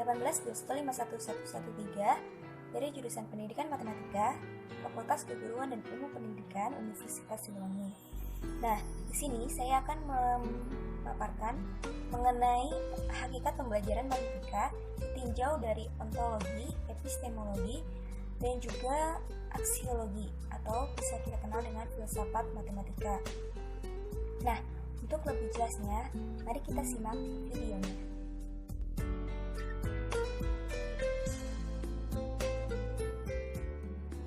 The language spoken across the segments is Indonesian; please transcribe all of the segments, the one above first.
18211113 dari jurusan Pendidikan Matematika, Fakultas Keguruan dan Ilmu Pendidikan Universitas Siliwangi. Nah, di sini saya akan memaparkan mengenai hakikat pembelajaran matematika ditinjau dari ontologi, epistemologi, dan juga aksiologi atau bisa kita kenal dengan filsafat matematika. Nah, untuk lebih jelasnya, mari kita simak videonya.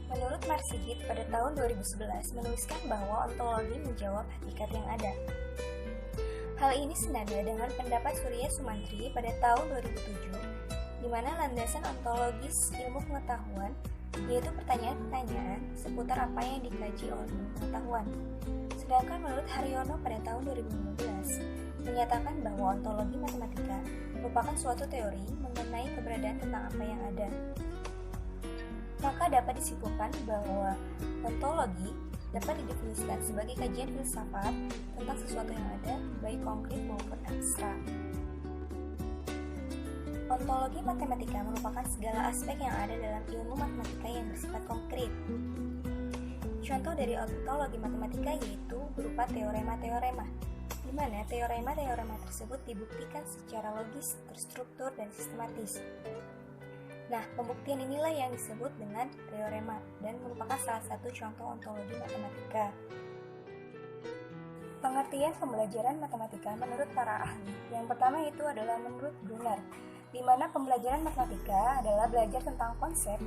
Menurut Marsigit pada tahun 2011 menuliskan bahwa ontologi menjawab hakikat yang ada. Hal ini senada dengan pendapat Surya Sumantri pada tahun 2007, di mana landasan ontologis ilmu pengetahuan yaitu pertanyaan-pertanyaan seputar apa yang dikaji oleh ilmu pengetahuan. Sedangkan menurut Haryono pada tahun 2015 menyatakan bahwa ontologi matematika merupakan suatu teori mengenai keberadaan tentang apa yang ada. Maka dapat disimpulkan bahwa ontologi dapat didefinisikan sebagai kajian filsafat tentang sesuatu yang ada, baik konkret maupun abstrak. Ontologi matematika merupakan segala aspek yang ada dalam ilmu matematika yang bersifat konkret. Contoh dari ontologi matematika yaitu berupa teorema-teorema, di mana teorema-teorema tersebut dibuktikan secara logis, terstruktur, dan sistematis. Nah, pembuktian inilah yang disebut dengan teorema dan merupakan salah satu contoh ontologi matematika. Pengertian pembelajaran matematika menurut para ahli, yang pertama itu adalah menurut Brunner, di mana pembelajaran matematika adalah belajar tentang konsep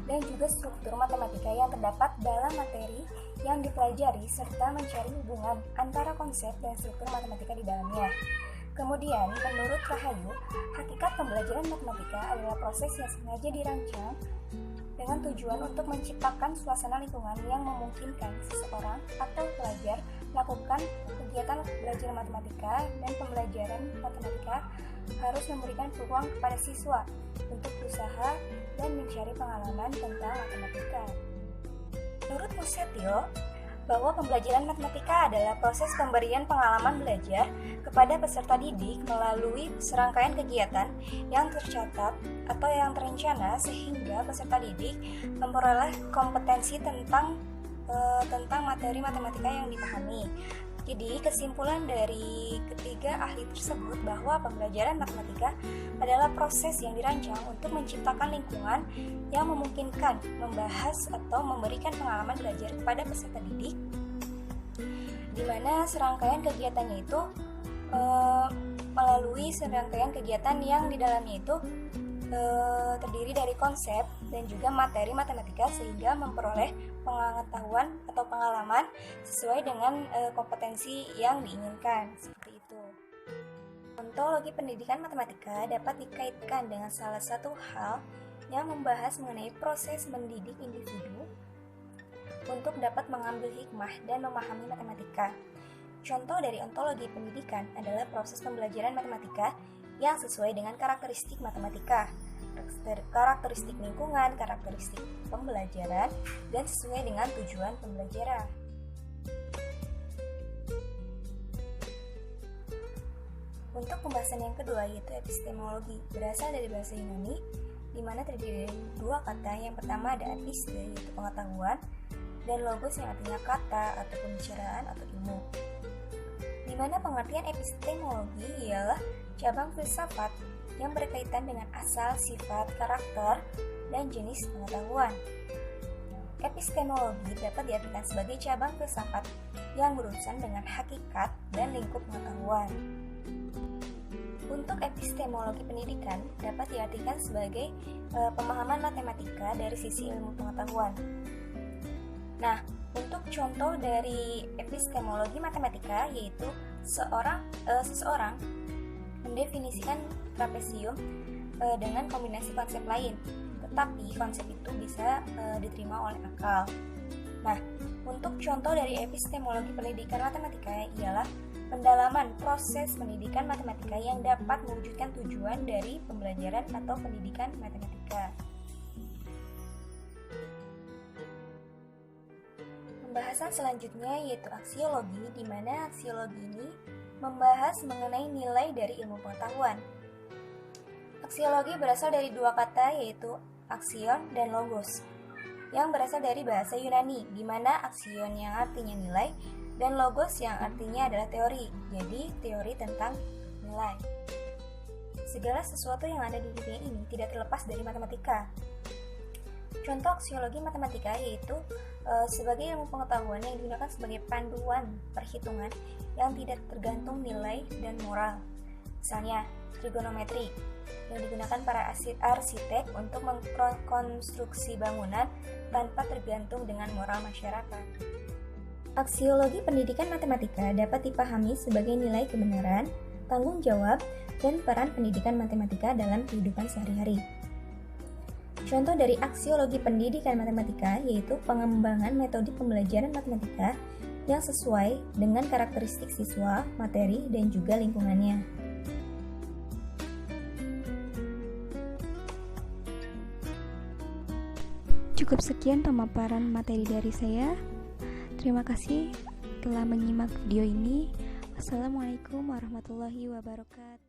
dan juga struktur matematika yang terdapat dalam materi yang dipelajari serta mencari hubungan antara konsep dan struktur matematika di dalamnya. Kemudian, menurut Rahayu, hakikat pembelajaran matematika adalah proses yang sengaja dirancang dengan tujuan untuk menciptakan suasana lingkungan yang memungkinkan seseorang atau pelajar melakukan kegiatan belajar matematika, dan pembelajaran matematika harus memberikan peluang kepada siswa untuk berusaha dan mencari pengalaman tentang matematika. Menurut Musetio, bahwa pembelajaran matematika adalah proses pemberian pengalaman belajar kepada peserta didik melalui serangkaian kegiatan yang tercatat atau yang terencana sehingga peserta didik memperoleh kompetensi tentang materi matematika yang dipahami. Jadi, kesimpulan dari ketiga ahli tersebut bahwa pembelajaran matematika adalah proses yang dirancang untuk menciptakan lingkungan yang memungkinkan membahas atau memberikan pengalaman belajar kepada peserta didik, di mana serangkaian kegiatannya itu melalui serangkaian kegiatan yang di dalamnya itu terdiri dari konsep dan juga materi matematika sehingga memperoleh pengetahuan atau pengalaman sesuai dengan kompetensi yang diinginkan, seperti itu. Ontologi pendidikan matematika dapat dikaitkan dengan salah satu hal yang membahas mengenai proses mendidik individu untuk dapat mengambil hikmah dan memahami matematika. Contoh dari ontologi pendidikan adalah proses pembelajaran matematika yang sesuai dengan karakteristik matematika, karakteristik lingkungan, karakteristik pembelajaran, dan sesuai dengan tujuan pembelajaran. Untuk pembahasan yang kedua yaitu epistemologi, berasal dari bahasa Yunani, di mana terdiri dari dua kata. Yang pertama ada episte, yaitu pengetahuan, dan logos yang artinya kata atau pembicaraan atau ilmu. Di mana pengertian epistemologi ialah cabang filsafat yang berkaitan dengan asal, sifat, karakter, dan jenis pengetahuan. Epistemologi dapat diartikan sebagai cabang filsafat yang berurusan dengan hakikat dan lingkup pengetahuan. Untuk epistemologi pendidikan dapat diartikan sebagai pemahaman matematika dari sisi ilmu pengetahuan. Nah, untuk contoh dari epistemologi matematika yaitu seseorang mendefinisikan trapesium dengan kombinasi konsep lain, tetapi konsep itu bisa diterima oleh akal. Nah, untuk contoh dari epistemologi pendidikan matematika ialah pendalaman proses pendidikan matematika yang dapat mewujudkan tujuan dari pembelajaran atau pendidikan matematika. Pembahasan selanjutnya yaitu aksiologi, di mana aksiologi ini membahas mengenai nilai dari ilmu pengetahuan. Aksiologi berasal dari dua kata, yaitu aksion dan logos, yang berasal dari bahasa Yunani, di mana aksion yang artinya nilai dan logos yang artinya adalah teori, jadi teori tentang nilai. Segala sesuatu yang ada di dunia ini tidak terlepas dari matematika. Contoh aksiologi matematika yaitu sebagai ilmu pengetahuan yang digunakan sebagai panduan perhitungan yang tidak tergantung nilai dan moral. Misalnya, trigonometri yang digunakan para arsitek untuk mengkonstruksi bangunan tanpa tergantung dengan moral masyarakat. Aksiologi pendidikan matematika dapat dipahami sebagai nilai kebenaran, tanggung jawab, dan peran pendidikan matematika dalam kehidupan sehari-hari. Contoh dari aksiologi pendidikan matematika yaitu pengembangan metode pembelajaran matematika yang sesuai dengan karakteristik siswa, materi, dan juga lingkungannya. Cukup sekian pemaparan materi dari saya. Terima kasih telah menyimak video ini. Wassalamualaikum warahmatullahi wabarakatuh.